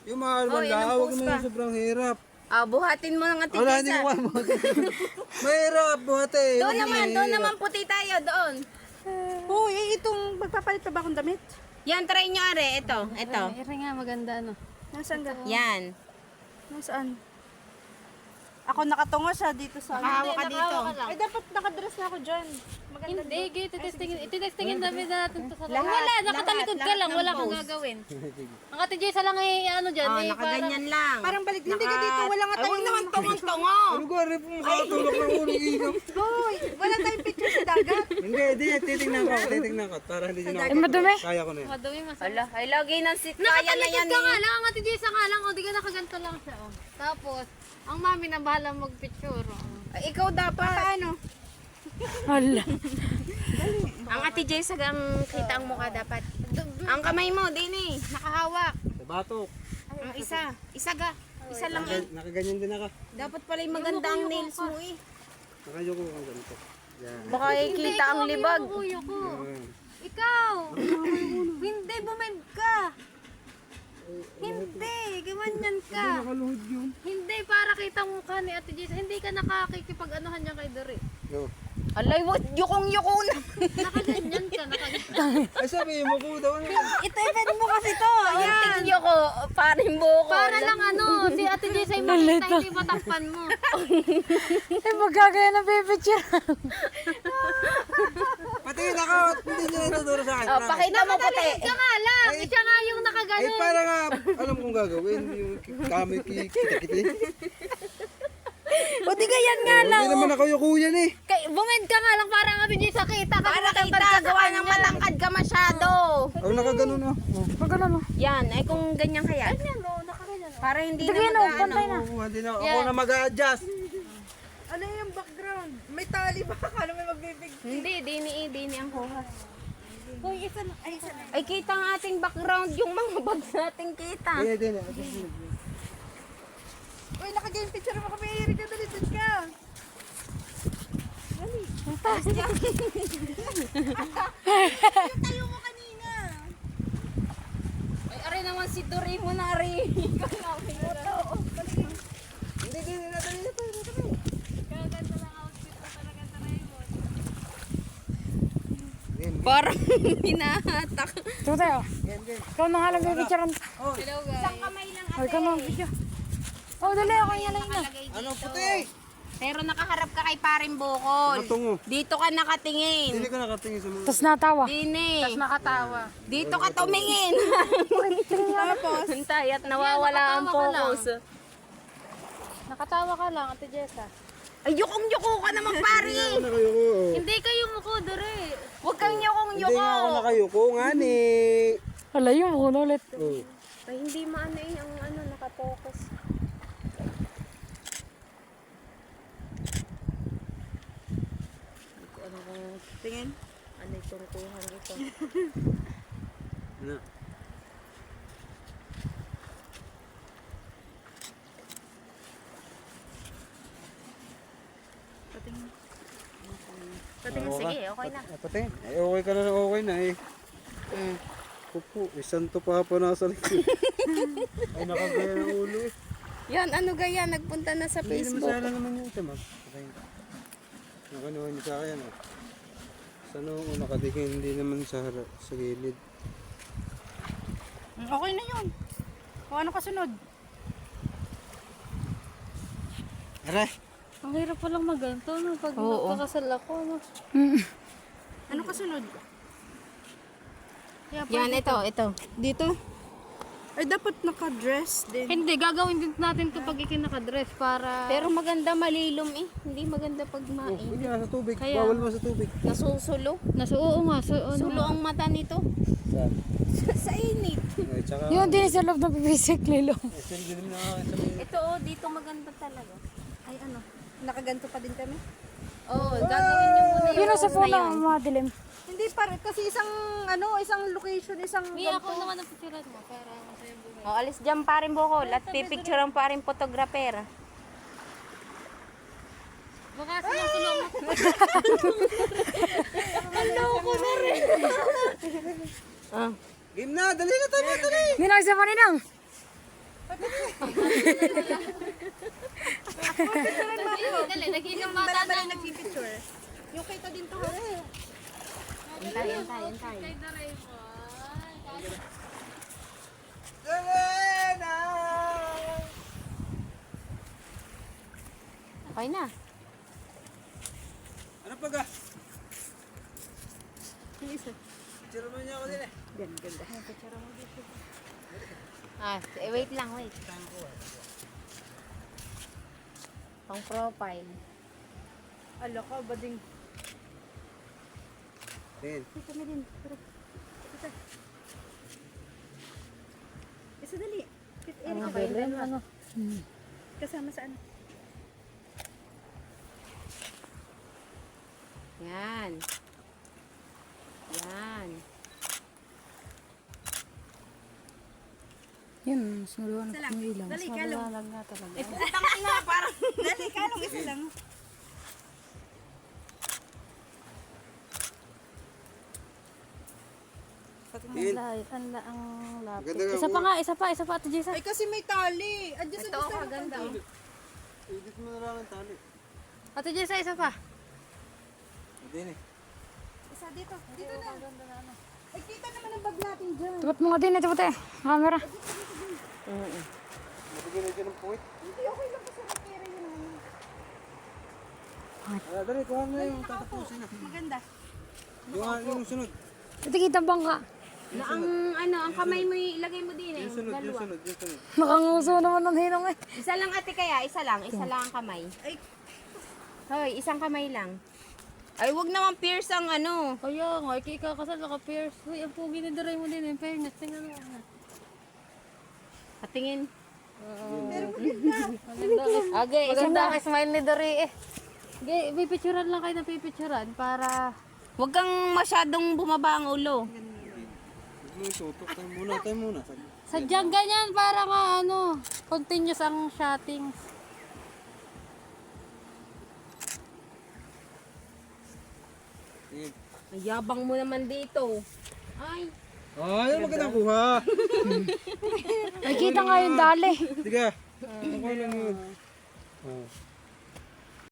Yung mahal man lang, huwag mo yung sobrang hirap. Buhatin mo ng Ate Wala, hindi Jessa. ko kaya mahirap, buhati. Doon naman puti tayo, doon. Uy, itong magpapalit pa ba akong damit? Yan, try nyo are. Ito. Ere nga, maganda ano. Nasaan ka? Yan. Nasaan? Ako nakatungo siya dito sa... Nakahawa ka dito. Ay, dapat nakadress na ako dyan. Maganda Hindi, ititestingin namin natin to sa Lahat, Wala, nakatalikod ka lahat lang, ng wala kang pose. gagawin. Ang Ate Jessa lang ano dyan, Nakaganyan lang. Parang balik. Hindi ka dito. Wala nga Ay, tayong... huwag naman tungo. Ano ko, rip mo, kakatulog ng ulo inam. Hoy, wala tayong picture sa dagat. Hindi, titignan ko. Para hindi nyo Ay, madumi. Kaya ko na yun. Madumi mas. Ala, ay lagi ng sit. Kaya na Nakatalikod yan ka nga eh. lang, ang Ate Jessa nga lang, o di ka nakaganto lang siya. Oh. Tapos, ang mami na bahala magpicture. Oh. Ay, ikaw dapat. Paano? Hala. Ang Ate Jessa ang kita ang mukha dapat. Ang kamay mo, din eh. Nakahawak. Sa batok. Ang isa. Isa ga. Isa lang eh. Nakaganyan din ako. Dapat pala yung maganda ang nails mo eh. Nakayoko kang ganito. Yan. Baka ikita ang libag. Kuya ko. Yan. Ikaw! Hindi, bumend ka! Hindi, gawanyan ka! Nakaluhod yun. Hindi, para kita mukha ni Ate Jessa. Hindi ka nakakikipag-anuhan niya kay Dore. No. Alay, what? Yukong-yuko na. Nakaganyan ka, nakaganyan. Ay sabi mo ko daw. Ito, event mo kasi to. Ayan. Yuko, paring buko. Para lang ano, si Ate Jessa yung makita, hindi matakpan mo. Eh, magkagaya ng pipicture. Patingin ako, hindi nyo natuturo sa akin. Pakita mo puti. Ka nga lang, siya nga yung Ay nakaganon. para nga, alam kong gagawin. Yung kami kita-kita. O di ganyan nga lang. Hindi naman ako yung kuya eh. Bumend ka nga lang para ang Ate Jessa kita. Para kita, gawa ng matangkad ka masyado. Ako nakaganon oh. Magano no? Yan, ay kung ganyan kaya. Ganyan, no, nakaganyan. Para hindi Sige, na no, mag-ano. pantay na. Hindi na ako na mag-a-adjust. Ano yung background? May tali ba? Ano may magbibig? Hindi, dini ang kuha. Hoy, isa na. Ay, isa na. Ay, kita ang ating background, yung mga bags natin kita. Hindi na. Uy, nakagame picture mo kami. Erika, dali, dun ka. Dali. Yung tayo mo kanina. Ay, aray naman si Dori mo na, aray. Ikaw na, pinuto. Hindi na. Kaganda lang outfit ko talaga sa Raymond. Parang hinahatak. Ito tayo. Ikaw na nga lang pipicturean. Hello guys. Kamay lang Ay, ikaw na video. Oh, dali ako yung alay na. Ano puti? Pero nakaharap ka kay paring bukol. Matungo. Dito ka nakatingin. Hindi ka nakatingin sa mga. Tapos natawa. Dini. Nakatawa. Dito ka tumingin. Tapos, hintay at nawawala ang focus. Nakatawa ka lang, Ate Jessa. Ay, yukong-yuko ka naman, pari. Ako nakayuko. Hindi kayo muko, Dore. Huwag kang Hindi yukong-yuko. nga ako nakayuko nga ni. Wala yung mukha na ulit. Oh. Ay, hindi maano eh, ang nakafocus. Hindi ko ano kung tingin. Ano yung tungkuhan ito? Na. Patingin, sige, okay na. Patingin. Ay okay ka na okay na eh. Kupo, isang to pa nasa likod. Ay nakagaya ng ulo eh. Yan, ano gaya, nagpunta na sa Hindi naman Facebook. sana naman yun ito mag. Nakanuhan niyo sa akin ah. Sa nung nakatingin hindi naman sa harap, sa gilid. Okay na yun. O ano kasunod? Aray! Ang hirap palang maganto, no? Pag Oo. nagpakasal ako, no? Ano kasunod? Yan, ito. Dito? Ay, dapat naka-dress din. Hindi, gagawin din natin ito pag ikinakadress para... Pero maganda malilom eh. Hindi maganda pag Oh, main. hindi na sa tubig. Kaya- Bawal mo sa tubig. Nasusulo. Oo nga, Sulo ang mata nito. Saan? Sa init. Ay, tsaka... Yung din sa loob ng bibisik nilo. Hindi naman nakakasabay. Ito dito maganda talaga. Ay, ano? Nakaganto pa din kami? Oo, gagawin niyo muna Yun yung ang sa pose puno na yun. ang madilim. Hindi, kasi isang location, isang Mia, ako naman ang picturean mo para masaya buhay. O, alis dyan parin bukol at pipicture ang parin photographer. Baka sulong-sulong mo. Ah. Game na! Dali na tayo! Dali! Ninang sa paninang. Dali, nag-inom bata Bala ng... nagpipicture. Yung kita din to. Antay, antay, antay. Kay Doraemon. Okay na. Ano pa ga? Picture mo niya ako din eh. Wait lang, wait. Pang profile. Ala ka, bading. Din. Kami din. Isa dali. Ang belen, ano? Kasama saan? Yan. Yan. Yun, mas maliwanag ng ilaw. Dali, Mas kalong. maliwanag nga talaga. Dali, kalong isa lang. Din. Ang lapit. Maganda nga. Isa pa nga, isa pa, Ate Jessa. Ay, kasi may tali. Adjust, Ito, kaganda. Edit mo na lang ang tali. Ate Jessa, isa pa. Din eh. Isa dito. Dito na. Ay, kita naman ang bag natin dyan. Tupat mo nga din, ito puti. Camera. Mabigyan na dyan ng puwit. Hindi, okay lang kasi nakira yun. Dali, kuha mo na yung tatapusin na. Maganda. Yung sunod. Ito kita bangka. Na ang kamay mo ilagay mo din eh. Yung sunod, yung Dalawa. sunod, yung sunod. Nakanguso naman ng hinong eh. Isa lang ate kaya, isa lang ang kamay. Ay. Hoy, isang kamay lang. Ay, wag naman pierce ang ano. Kaya nga, ikikakasal naka-pierce. Uy, ang pugi ni Doraemon din eh. Fairness, tingnan mo. Patingin. Maganda. Okay, Maganda ang smile ni Dory eh. Okay, may picturean lang kayo na pipicturean para... Wag kang masyadong bumaba ang ulo. Huwag mo isutok. Tayo muna. Sadyang ganyan para nga ano, continuous ang shottings. Din. Ayabang mo naman dito. Ay, Ay, magandang kuha. Ay, kita nga yung dali. Sige. Okay lang yun. Oh.